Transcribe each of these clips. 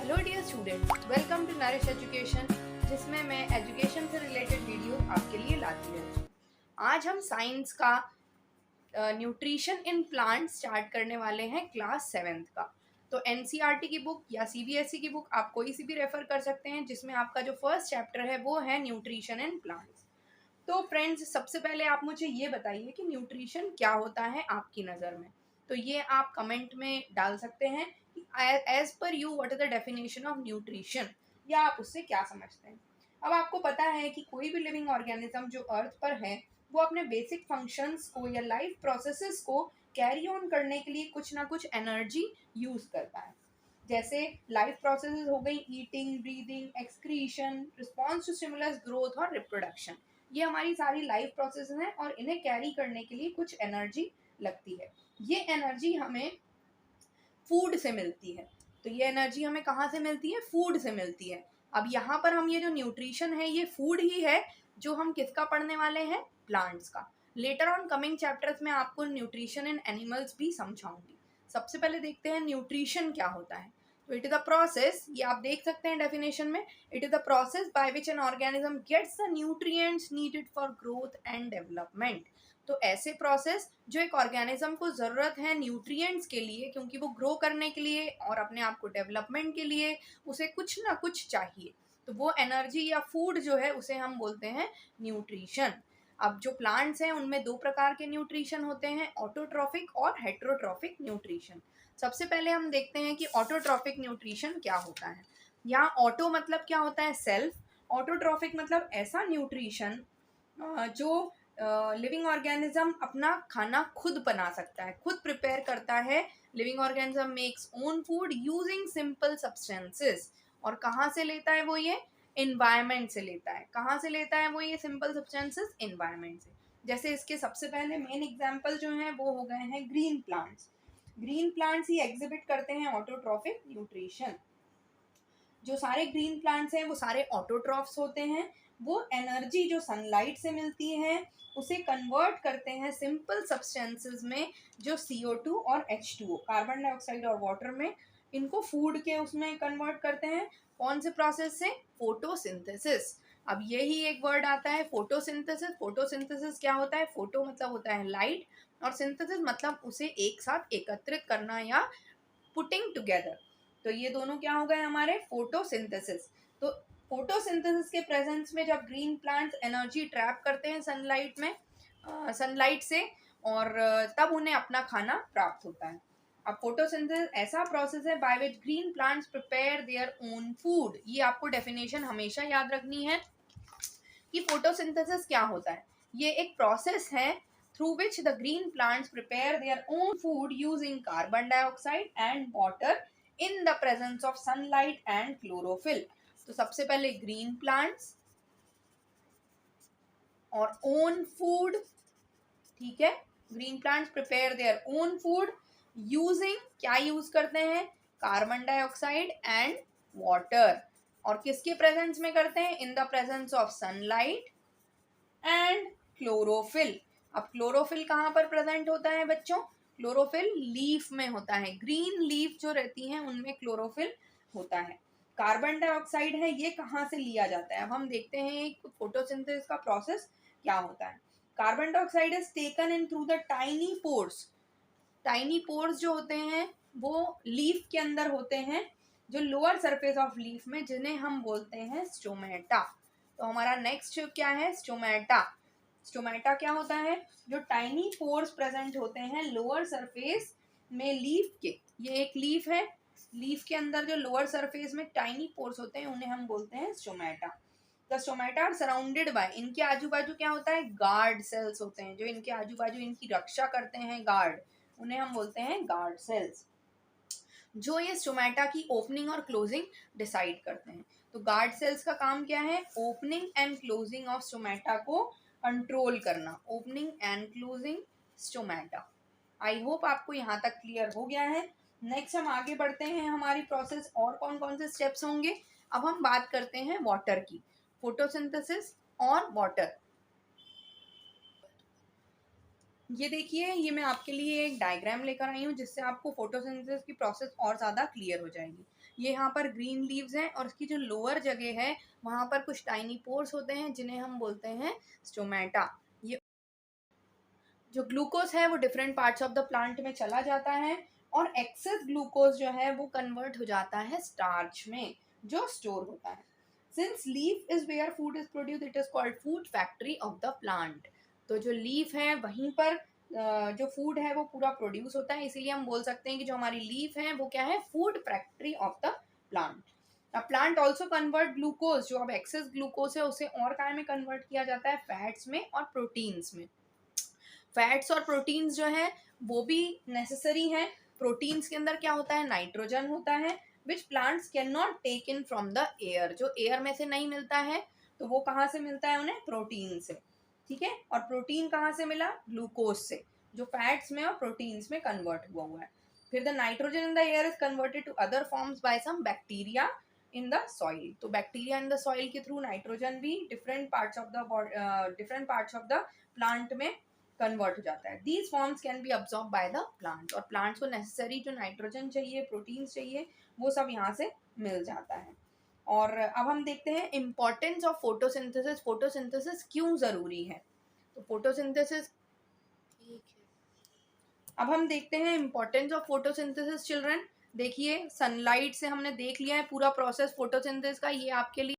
Hello dear students, welcome to Nourish Education, जिसमें मैं education से रिलेटेड वीडियो आपके लिए लाती रहती हूँ। आज हम साइंस का न्यूट्रिशन इन प्लांट स्टार्ट करने वाले हैं क्लास 7th का। तो एनसीईआरटी की बुक या सीबीएसई की बुक आप कोई सी भी रेफर कर सकते हैं, जिसमें आपका जो फर्स्ट चैप्टर है वो है न्यूट्रिशन इन प्लांट्स। तो फ्रेंड्स, सबसे पहले आप मुझे ये बताइए कि न्यूट्रिशन क्या होता है आपकी नज़र में। तो ये आप कमेंट में डाल सकते हैं कि as per you what is the definition of nutrition, या आप उससे क्या समझते हैं। अब आपको पता है कि कोई भी लिविंग ऑर्गेनिज्म जो अर्थ पर है वो अपने बेसिक फंक्शंस को या लाइफ प्रोसेसेस को कैरी ऑन करने के लिए कुछ ना कुछ एनर्जी यूज करता है। जैसे लाइफ प्रोसेसेस हो गई eating, breathing, excretion, response to stimulus, growth और रिप्रोडक्शन। ये हमारी सारी लाइफ प्रोसेस हैं और इन्हें कैरी करने के लिए कुछ एनर्जी लगती है। ये एनर्जी हमें फूड से मिलती है। तो ये एनर्जी हमें कहाँ से मिलती है? फूड से मिलती है। अब यहाँ पर हम ये जो न्यूट्रिशन है ये फूड ही है जो हम किसका पढ़ने वाले हैं? प्लांट्स का। लेटर ऑन कमिंग चैप्टर्स में आपको न्यूट्रिशन इन एनिमल्स भी समझाऊंगी। सबसे पहले देखते हैं न्यूट्रिशन क्या होता है। तो इट इज द प्रोसेस, ये आप देख सकते हैं डेफिनेशन में, it is the process by which an organism gets the nutrients needed for growth and development. तो ऐसे प्रोसेस जो एक ऑर्गेनिज्म को ज़रूरत है न्यूट्रिएंट्स के लिए, क्योंकि वो ग्रो करने के लिए और अपने आप को डेवलपमेंट के लिए उसे कुछ ना कुछ चाहिए। तो वो एनर्जी या फूड जो है उसे हम बोलते हैं न्यूट्रिशन। अब जो प्लांट्स हैं उनमें दो प्रकार के न्यूट्रिशन होते हैं, ऑटोट्रॉफिक और हेट्रोट्रॉफिक न्यूट्रिशन। सबसे पहले हम देखते हैं कि ऑटोट्रॉफिक न्यूट्रिशन क्या होता है। यहाँ ऑटो मतलब क्या होता है? सेल्फ। ऑटोट्रॉफिक मतलब ऐसा न्यूट्रिशन जो लिविंग ऑर्गेनिज्म अपना खाना खुद बना सकता है, खुद प्रिपेयर करता है। Living organism makes own food using simple substances. और कहाँ से लेता है वो? ये इन्वायरमेंट से लेता है। कहाँ से लेता है वो ये सिंपल सब्सटेंसेस? इन्वायरमेंट से। जैसे इसके सबसे पहले मेन एग्जाम्पल जो हैं वो हो गए हैं ग्रीन प्लांट्स। ग्रीन प्लांट्स ही एग्जिबिट करते हैं ऑटोट्रॉफिक न्यूट्रिशन। जो सारे ग्रीन प्लांट्स हैं वो सारे ऑटोट्रॉफ्स होते हैं। वो एनर्जी जो सनलाइट से मिलती है उसे कन्वर्ट करते हैं सिंपल सब्सटेंसेस में, जो CO2 और H2O, कार्बन डाइऑक्साइड और वाटर में, इनको फूड के उसमें कन्वर्ट करते हैं। कौन से प्रोसेस से? फोटोसिंथेसिस। अब यही एक वर्ड आता है फोटोसिंथेसिस। फोटोसिंथेसिस क्या होता है? फोटो मतलब होता है लाइट, और सिंथेसिस मतलब उसे एक साथ एकत्रित करना या पुटिंग टुगेदर। तो ये दोनों क्या हो गए हमारे? फोटोसिंथेसिस। तो फोटोसिंथेसिस के प्रेजेंस में जब ग्रीन प्लांट्स एनर्जी ट्रैप करते हैं सनलाइट में, सनलाइट से, और तब उन्हें अपना खाना प्राप्त होता है। अब फोटोसिंथेसिस ऐसा प्रोसेस है by which green plants prepare their own food. ये आपको डेफिनेशन हमेशा याद रखनी है कि फोटोसिंथेसिस क्या होता है। ये एक प्रोसेस है through which the green plants prepare their own food using carbon dioxide and water in the presence of sunlight and chlorophyll। तो सबसे पहले ग्रीन प्लांट्स और ओन फूड, ठीक है, green plants prepare their own food using, क्या use करते हैं? Carbon dioxide and water. और किसके प्रेजेंस में करते हैं? In the presence of sunlight and chlorophyll. अब क्लोरोफिल कहाँ पर प्रेजेंट होता है बच्चों? क्लोरोफिल लीफ में होता है। ग्रीन लीफ जो रहती हैं उनमें क्लोरोफिल होता है। कार्बन डाइऑक्साइड है, ये कहाँ से लिया जाता है? अब हम देखते हैं फोटोसिंथेसिस का प्रोसेस क्या होता है। Carbon dioxide is taken in through the tiny pores. Tiny pores जो होते हैं वो लीफ के अंदर होते हैं, जो लोअर सरफेस ऑफ लीफ में, जिन्हें हम बोलते हैं स्टोमेटा। तो हमारा नेक्स्ट क्या है? स्टोमेटा। स्टोमेटा क्या होता है? जो टाइनी पोर्स प्रेजेंट होते हैं लोअर सरफेस में लीफ के। ये एक लीफ है, लीफ के अंदर जो लोअर सरफेस में टाइनी पोर्स होते हैं उन्हें हम बोलते हैं stomata. The stomata are surrounded by, इनके आजू बाजू क्या होता है? गार्ड सेल्स होते हैं, जो इनके आजू बाजू इनकी रक्षा करते हैं, गार्ड, उन्हें हम बोलते हैं गार्ड सेल्स, जो ये स्टोमेटा की ओपनिंग और क्लोजिंग डिसाइड करते हैं। तो गार्ड सेल्स का काम क्या है? Opening and closing of stomata को कंट्रोल करना। Opening and closing stomata. I hope आपको यहाँ तक क्लियर हो गया है। नेक्स्ट हम आगे बढ़ते हैं, हमारी प्रोसेस और कौन कौन से स्टेप्स होंगे। अब हम बात करते हैं वाटर की, फोटोसिंथेसिस और वाटर। ये देखिए, ये मैं आपके लिए एक डायग्राम लेकर आई हूँ जिससे आपको फोटोसिंथेसिस की प्रोसेस और ज़्यादा क्लियर हो जाएगी। ये यहाँ पर ग्रीन लीव्स हैं और इसकी जो लोअर जगह है वहाँ पर कुछ टाइनी पोर्स होते हैं जिन्हें हम बोलते हैं स्टोमेटा। ये जो ग्लूकोज है वो different parts of the plant में चला जाता है और एक्सेस ग्लूकोज जो है वो कन्वर्ट हो जाता है स्टार्च में जो स्टोर होता है। Since leaf is where food is produce, it is called food factory of the plant. तो जो लीफ है वहीं पर जो फूड है वो पूरा प्रोड्यूस होता है, इसीलिए हम बोल सकते हैं कि जो हमारी लीफ है वो क्या है, food factory of the plant. अब प्लांट ऑल्सो कन्वर्ट ग्लूकोज, जो अब एक्सेस ग्लूकोज है उसे और काय में कन्वर्ट किया जाता है, फैट्स में और प्रोटीन्स में। फैट्स और प्रोटीन्स जो है वो भी नेसेसरी हैं। प्रोटीन्स के अंदर क्या होता है, नाइट्रोजन होता है, which plants can not take in from the air, जो एयर में से नहीं मिलता है तो वो कहाँ से मिलता है उन्हें, प्रोटीन से। ठीक है, और प्रोटीन कहाँ से मिला, ग्लूकोज से, जो फैट्स में और प्रोटीन्स में कन्वर्ट हुआ है। फिर the nitrogen in the air is converted to other forms by some bacteria in the soil. तो बैक्टीरिया इन द सॉइल के थ्रू नाइट्रोजन भी different parts of the plant में कन्वर्ट हो जाता है। These forms can be absorb by the plant, और plants को necessary जो नाइट्रोजन चाहिए, प्रोटीन्स चाहिए, वो सब यहाँ से मिल जाता है। और अब हम देखते हैं इम्पोर्टेंस ऑफ फोटोसिंथेसिस। फोटोसिंथेसिस क्यों ज़रूरी है, तो फोटोसिंथेसिस, अब हम देखते हैं इम्पोर्टेंस ऑफ फोटोसिंथेसिस चिल्ड्रन। देखिए, सनलाइट से हमने देख लिया है पूरा प्रोसेस फोटोसिंथेसिस का। ये आपके लिए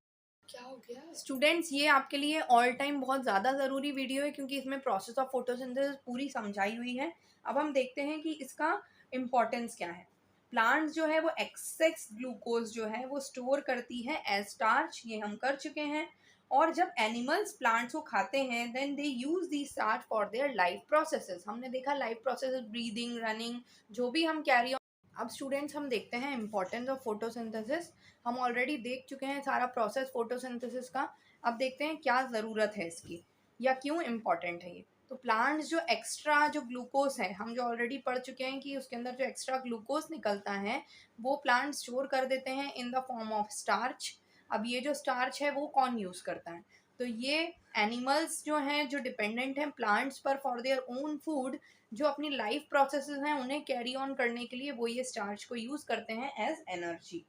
क्या हो गया स्टूडेंट्स, ये आपके लिए ऑल टाइम बहुत ज़्यादा ज़रूरी वीडियो है क्योंकि इसमें प्रोसेस ऑफ फोटोसिंथेसिस पूरी समझाई हुई है। अब हम देखते हैं कि इसका इम्पोर्टेंस क्या है। प्लांट्स जो है वो एक्सेस ग्लूकोज जो है वो स्टोर करती है एज स्टार्च, ये हम कर चुके हैं। और जब एनिमल्स प्लांट्स को खाते हैं then they use the starch for their life processes. हमने देखा लाइफ प्रोसेसेस, ब्रीदिंग, रनिंग, जो भी हम कैरी। अब स्टूडेंट्स हम देखते हैं इम्पोर्टेंस ऑफ फोटोसिंथेसिस। हम ऑलरेडी देख चुके हैं सारा प्रोसेस फोटोसिंथेसिस का। अब देखते हैं क्या ज़रूरत है इसकी या क्यों इम्पोर्टेंट है ये। तो प्लांट्स जो एक्स्ट्रा जो ग्लूकोज है, हम जो ऑलरेडी पढ़ चुके हैं कि उसके अंदर जो एक्स्ट्रा ग्लूकोज निकलता है वो प्लांट स्टोर कर देते हैं in the form of starch. अब ये जो स्टार्च है वो कौन यूज़ करता है, तो ये एनिमल्स जो हैं जो डिपेंडेंट हैं प्लांट्स पर फॉर देयर ओन फूड, जो अपनी लाइफ प्रोसेसेस हैं उन्हें कैरी ऑन करने के लिए वो ये स्टार्च को यूज़ करते हैं एज एनर्जी।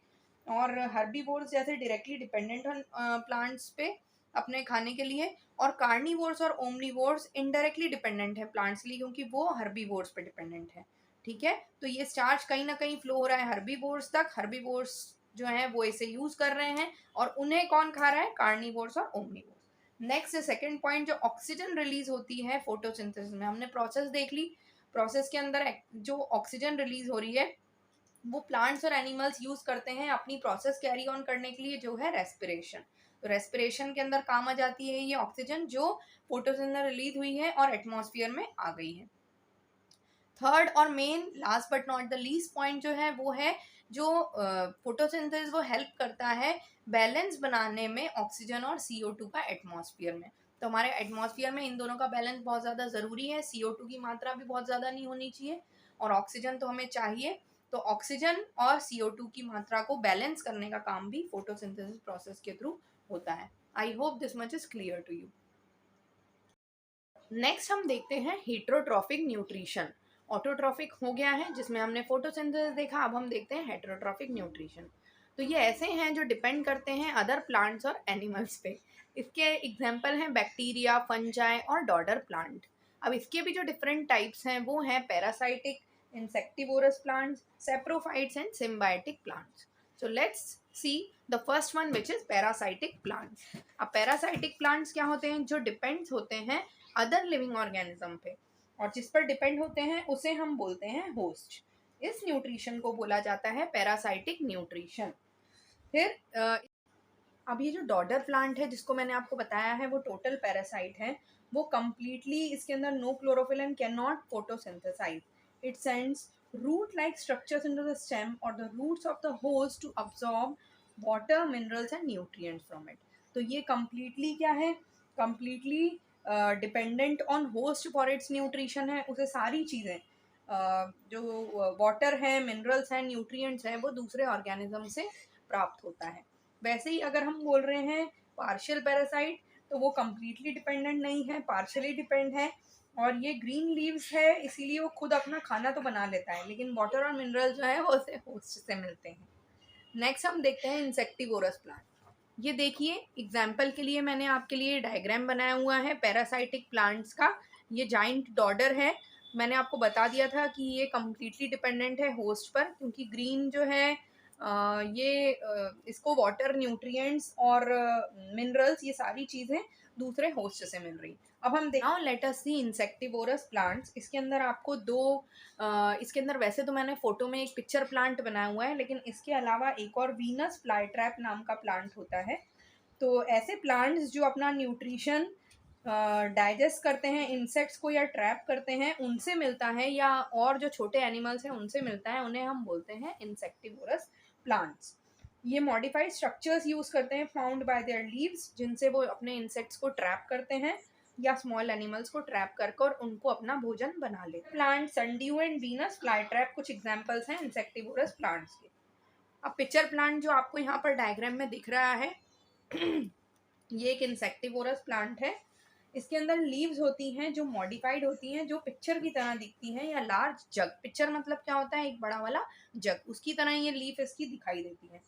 और हर्बीवोर्स जैसे डायरेक्टली डिपेंडेंट ऑन प्लांट्स पे अपने खाने के लिए, और कार्निवोर्स और ओमनीवोर्स इनडायरेक्टली डिपेंडेंट है प्लांट्स के लिए क्योंकि वो हर्बीवोर्स पे डिपेंडेंट है। ठीक है, तो ये स्टार्च कहीं ना कहीं फ्लो हो रहा है हर्बीवोर्स तक, हर्बीवोर्स जो है वो इसे यूज कर रहे हैं और उन्हें कौन खा रहा है, कार्निवोर्स और ओमनीवोर्स। नेक्स्ट सेकंड पॉइंट, जो ऑक्सीजन रिलीज होती है फोटोसिंथेसिस में, हमने प्रोसेस देख ली। प्रोसेस के अंदर जो ऑक्सीजन रिलीज हो रही है वो प्लांट्स और एनिमल्स यूज करते हैं अपनी प्रोसेस कैरी ऑन करने के लिए, जो है रेस्पिरेशन। तो रेस्पिरेशन के अंदर काम आ जाती है ये ऑक्सीजन जो फोटोसिंथेसिस रिलीज हुई है और एटमॉस्फेयर में आ गई है। थर्ड और main last but not the least point जो है वो है जो फोटोसिंथेसिस वो हेल्प करता है बैलेंस बनाने में ऑक्सीजन और CO2 का एटमॉस्फेयर में। तो हमारे एटमॉस्फेयर में इन दोनों का बैलेंस बहुत ज़्यादा ज़रूरी है। CO2 की मात्रा भी बहुत ज़्यादा नहीं होनी चाहिए और ऑक्सीजन तो हमें चाहिए। तो ऑक्सीजन और CO2 की मात्रा को बैलेंस करने का काम भी फोटोसिंथेसिस प्रोसेस के थ्रू होता है। I hope this much is clear to you. Next हम देखते हैं हेटरोट्रॉफिक न्यूट्रिशन। ऑटोट्रॉफिक हो गया है जिसमें हमने फोटोसिंथेसिस देखा, अब हम देखते हैं हेटरोट्रॉफिक न्यूट्रिशन। तो ये ऐसे हैं जो डिपेंड करते हैं अदर प्लांट्स और एनिमल्स पे। इसके एग्जांपल हैं बैक्टीरिया, फंजाई और डॉडर प्लांट। अब इसके भी जो डिफरेंट टाइप्स हैं वो हैं parasitic, insectivorous plants, saprophytes and symbiotic plants. So let's see the first one which is parasitic plants. अब पैरासाइटिक प्लांट्स क्या होते हैं, जो डिपेंड्स होते हैं अदर लिविंग ऑर्गेनिज्म पे, और जिस पर डिपेंड होते हैं उसे हम बोलते हैं होस्ट। इस न्यूट्रिशन को बोला जाता है पैरासाइटिक न्यूट्रिशन। फिर अब ये जो डॉडर प्लांट है जिसको मैंने आपको बताया है वो टोटल पैरासाइट है। वो कम्प्लीटली इसके अंदर no chlorophyll and can not photosynthesize. It sends root like structures into the stem और the roots of the host to absorb water, minerals and nutrients from it. तो ये कम्प्लीटली क्या है, completely dependent on host for its nutrition है। उसे सारी चीज़ें जो वाटर है, मिनरल्स हैं, न्यूट्रिएंट्स हैं, वो दूसरे ऑर्गेनिज्म से प्राप्त होता है। वैसे ही अगर हम बोल रहे हैं पार्शियल पैरासाइट, तो वो कम्प्लीटली डिपेंडेंट नहीं है, पार्शियली डिपेंड है। और ये ग्रीन लीव्स है इसीलिए वो खुद अपना खाना तो बना लेता है, लेकिन वाटर और मिनरल जो है वो उसे होस्ट से मिलते हैं। नेक्स्ट हम देखते हैं इंसेक्टिवोरस प्लांट। ये देखिए एग्जाम्पल के लिए मैंने आपके लिए डायग्राम बनाया हुआ है पैरासाइटिक प्लांट्स का। ये जाइंट डॉडर है। मैंने आपको बता दिया था कि ये कम्प्लीटली डिपेंडेंट है होस्ट पर, क्योंकि ग्रीन जो है इसको वाटर, न्यूट्रिएंट्स और मिनरल्स, ये सारी चीज़ें दूसरे होस्ट से मिल रही। अब हम नाउ लेट अस सी इंसेक्टिवोरस प्लांट्स। इसके अंदर आपको इसके अंदर वैसे तो मैंने फोटो में एक पिक्चर प्लांट बनाया हुआ है, लेकिन इसके अलावा एक और वीनस फ्लाईट्रैप नाम का प्लांट होता है। तो ऐसे प्लांट्स जो अपना न्यूट्रिशन डाइजेस्ट करते हैं, इंसेक्ट्स को या ट्रैप करते हैं, उनसे मिलता है, या और जो छोटे एनिमल्स हैं उनसे मिलता है, उन्हें हम बोलते हैं इंसेक्टिवोरस प्लांट्स। ये मॉडिफाइड स्ट्रक्चर्स यूज करते हैं फाउंड बाय देयर लीव्स, जिनसे वो अपने इंसेक्ट्स को ट्रैप करते हैं या स्मॉल एनिमल्स को ट्रैप कर उनको अपना भोजन बना ले। Plant sundew and Venus flytrap कुछ एग्जांपल्स हैं इंसेक्टिवोरस प्लांट्स के। अब पिक्चर प्लांट जो आपको यहाँ पर डायग्राम में दिख रहा है ये एक इंसेक्टिवोरस प्लांट है। इसके अंदर लीव्स होती हैं जो मॉडिफाइड होती हैं, जो पिक्चर की तरह दिखती हैं, या लार्ज जग। पिक्चर मतलब क्या होता है, एक बड़ा वाला जग, उसकी तरह ये लीफ इसकी दिखाई देती है।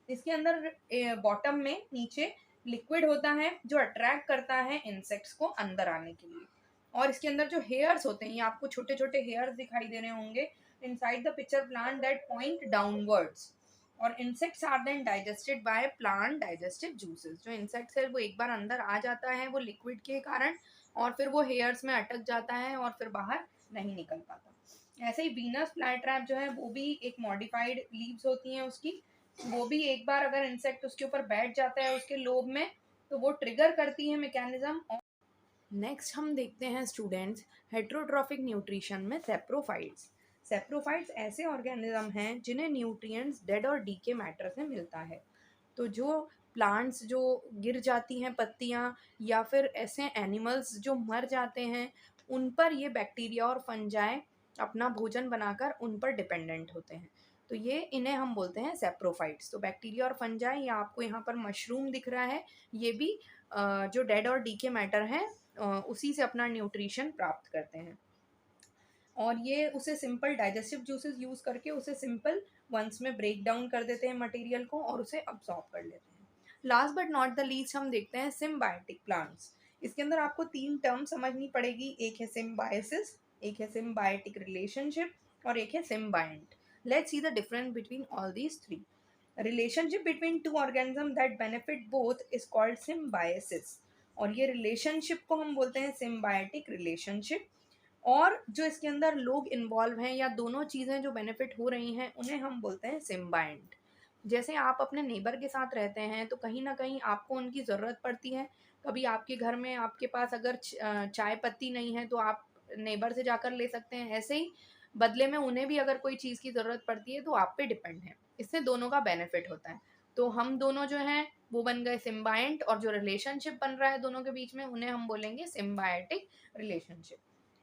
इसके अंदर बॉटम में नीचे लिक्विड होता है जो अट्रैक्ट करता है इंसेक्ट्स को अंदर आने के लिए। और इसके अंदर जो हेयर्स होते हैं, ये आपको छोटे छोटे हेयर्स दिखाई दे रहे होंगे inside the picture plant that point downwards. और insects are then digested by plant digestive juices. जो इंसेक्ट्स है वो एक बार अंदर आ जाता है वो लिक्विड के कारण, और फिर वो हेयर्स में अटक जाता है और फिर बाहर नहीं निकल पाता। ऐसे ही वीनस फ्लाईट्रैप जो है वो भी एक मॉडिफाइड लीव्स होती हैं उसकी। वो भी एक बार अगर इंसेक्ट उसके ऊपर बैठ जाता है उसके लोब में, तो वो ट्रिगर करती है मैकेनिज्म। नेक्स्ट हम देखते हैं स्टूडेंट्स हेट्रोट्रॉफिक न्यूट्रिशन में सेप्रोफाइट्स। सेप्रोफाइट्स ऐसे ऑर्गेनिज्म हैं जिन्हें न्यूट्रिएंट्स डेड और डीके मैटर से मिलता है। तो जो प्लांट्स जो गिर जाती हैं पत्तियां, या फिर ऐसे एनिमल्स जो मर जाते हैं, उन पर ये बैक्टीरिया और फंजाई अपना भोजन बनाकर उन पर डिपेंडेंट होते हैं। तो ये इन्हें हम बोलते हैं सेप्रोफाइट्स। तो बैक्टीरिया और फंजाई, या आपको यहाँ पर मशरूम दिख रहा है, ये भी जो डेड और डीके मैटर हैं उसी से अपना न्यूट्रिशन प्राप्त करते हैं। और ये उसे सिंपल डाइजेस्टिव जूसेस यूज करके उसे सिंपल वंस में ब्रेक डाउन कर देते हैं मटेरियल को, और उसे अब्सॉर्ब कर लेते हैं। Last but not the least हम देखते हैं सिम्बायोटिक प्लांट्स। इसके अंदर आपको 3 टर्म समझनी पड़ेगी। एक है सिम्बायोसिस, एक है सिम्बायोटिक रिलेशनशिप, और एक है symbiont. Let's see the difference between all these 3। Relationship between 2 organism that benefit both is called symbiosis. और ये रिलेशनशिप को हम बोलते हैं सिम्बायोटिक रिलेशनशिप। और जो इसके अंदर लोग इन्वॉल्व हैं, या दोनों चीज़ें जो बेनिफिट हो रही हैं, उन्हें हम बोलते हैं सिम्बायंट। जैसे आप अपने नेबर के साथ रहते हैं तो कहीं ना कहीं आपको उनकी ज़रूरत पड़ती है। कभी आपके घर में आपके पास अगर चाय पत्ती नहीं है तो आप नेबर से जाकर ले सकते हैं। ऐसे ही बदले में उन्हें भी अगर कोई चीज़ की ज़रूरत पड़ती है तो आप पे डिपेंड है। इससे दोनों का बेनिफिट होता है। तो हम दोनों जो हैं वो बन गए सिम्बायंट, और जो रिलेशनशिप बन रहा है दोनों के बीच में उन्हें हम बोलेंगे सिम्बायोटिक रिलेशनशिप।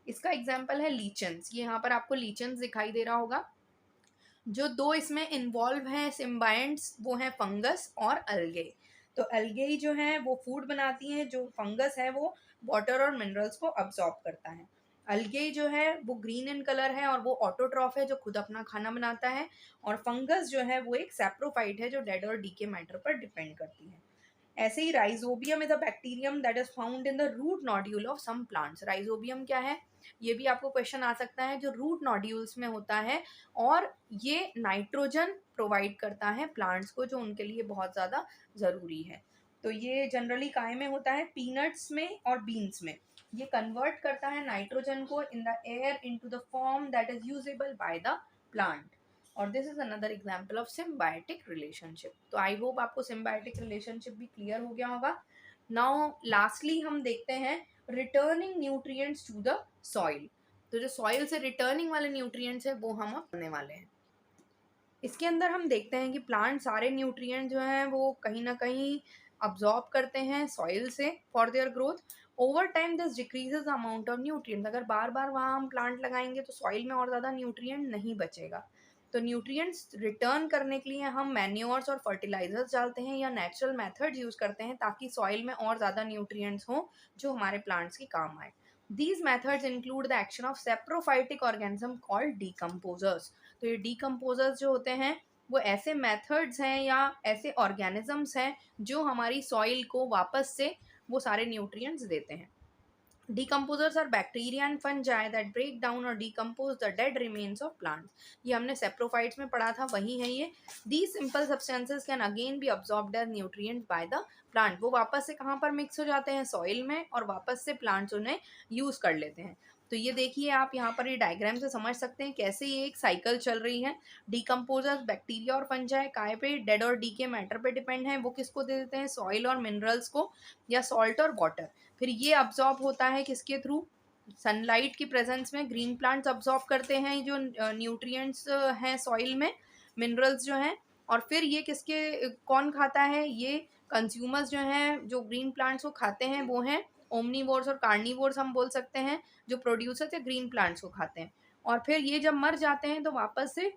इसका एग्जाम्पल है लीचन्स। ये यहाँ पर आपको लीचन्स दिखाई दे रहा होगा। जो दो इसमें इन्वॉल्व हैं सिम्बायंट्स वो हैं फंगस और अलगे। तो अलगे जो है वो फूड बनाती हैं, जो फंगस है वो वाटर और मिनरल्स को अब्सॉर्ब करता है। अलगे जो है वो ग्रीन इन कलर है और वो ऑटोट्रॉफ है जो खुद अपना खाना बनाता है। और फंगस जो है वो एक सैप्रोफाइट है जो डेड और डीके मैटर पर डिपेंड करती है। ऐसे ही rhizobium is a bacterium that is found in the root nodule of some plants. Rhizobium क्या है, ये भी आपको क्वेश्चन आ सकता है, जो रूट नॉड्यूल्स में होता है, और ये नाइट्रोजन प्रोवाइड करता है प्लांट्स को, जो उनके लिए बहुत ज़्यादा ज़रूरी है। तो ये जनरली काय में होता है, पीनट्स में और बीन्स में। ये कन्वर्ट करता है नाइट्रोजन को in the air into the form that is usable by the plant. और this is another example of symbiotic relationship. तो आई होप आपको सिम्बायोटिक रिलेशनशिप भी क्लियर हो गया होगा। नाउ लास्टली हम देखते हैं returning nutrients to the soil. तो जो सॉइल से रिटर्निंग वाले न्यूट्रिएंट्स है वो हम अब पढ़ने वाले हैं। इसके अंदर हम देखते हैं कि प्लांट सारे न्यूट्रिएंट जो हैं वो कहीं ना कहीं अब्जॉर्ब करते हैं सॉइल से for their growth. Over time this decreases amount of nutrients. अगर बार बार वहाँ हम प्लांट लगाएंगे तो सॉइल में और ज़्यादा न्यूट्रिएंट नहीं बचेगा। तो न्यूट्रिएंट्स रिटर्न करने के लिए हम मैन्योर्स और फर्टिलाइजर्स डालते हैं या नेचुरल मेथड्स यूज़ करते हैं ताकि सॉइल में और ज़्यादा न्यूट्रिएंट्स हों जो हमारे प्लांट्स की काम आए। These methods include the action of saprophytic organism called decomposers. तो ये decomposers जो होते हैं वो ऐसे methods हैं या ऐसे organisms हैं जो हमारी soil को वापस से वो सारे nutrients देते हैं. Decomposers are bacteria and fungi that break down or decompose the dead remains of plants. ये हमने saprophytes में पढ़ा था, वही है ये. These simple substances can again be absorbed as nutrients by the plant. वो वापस से कहाँ पर मिक्स हो जाते हैं? सॉइल में, और वापस से प्लांट्स उन्हें यूज कर लेते हैं. तो ये देखिए आप यहाँ पर ये डायग्राम से समझ सकते हैं कैसे ये एक साइकिल चल रही है. डिकम्पोजर्स बैक्टीरिया और फंजाई काय पे? डेड और डीके मैटर पे डिपेंड है. वो किसको दे देते हैं? सॉइल और मिनरल्स को, या सॉल्ट और वाटर. फिर ये अब्जॉर्ब होता है किसके थ्रू? सनलाइट की प्रेजेंस में ग्रीन प्लांट्स अब्जॉर्ब करते हैं जो न्यूट्रिएंट्स हैं सॉइल में, मिनरल्स जो हैं. और फिर ये किसके कौन खाता है? ये कंज्यूमर्स जो हैं जो ग्रीन प्लांट्स को खाते हैं वो हैं ओमनीवोर्स और कार्निवोर्स हम बोल सकते हैं, जो प्रोड्यूसर्स या ग्रीन प्लांट्स को खाते हैं. और फिर ये जब मर जाते हैं तो वापस से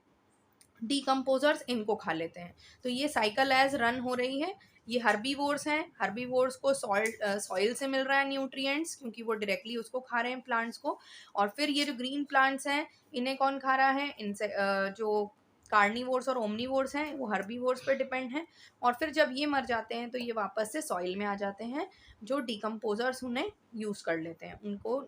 डिकम्पोजर्स इनको खा लेते हैं. तो ये साइकिल एज रन हो रही है. ये हर्बीवोर्स हैं. हर्बीवोर्स को सॉइल से मिल रहा है न्यूट्रिएंट्स, क्योंकि वो डायरेक्टली उसको खा रहे हैं प्लांट्स को. और फिर ये जो ग्रीन प्लांट्स हैं इन्हें कौन खा रहा है? इनसे जो कार्निवोर्स और ओमनीवोर्स हैं वो हर्बीवोर्स पर डिपेंड हैं. और फिर जब ये मर जाते हैं तो ये वापस से सॉइल में आ जाते हैं, जो डिकम्पोजर्स उन्हें यूज़ कर लेते हैं, उनको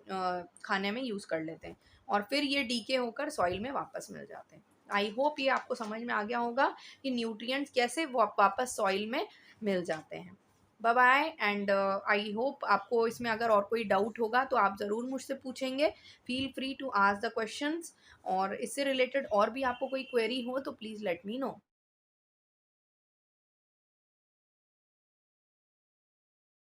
खाने में यूज़ कर लेते हैं. और फिर ये डीके होकर सॉइल में वापस मिल जाते हैं. आई होप ये आपको समझ में आ गया होगा कि न्यूट्रिएंट्स कैसे वापस सॉइल में मिल जाते हैं. Bye bye. And I hope आपको इसमें अगर और कोई डाउट होगा तो आप ज़रूर मुझसे पूछेंगे. Feel free to ask the questions. और इससे रिलेटेड और भी आपको कोई क्वेरी हो तो प्लीज़ लेट मी नो.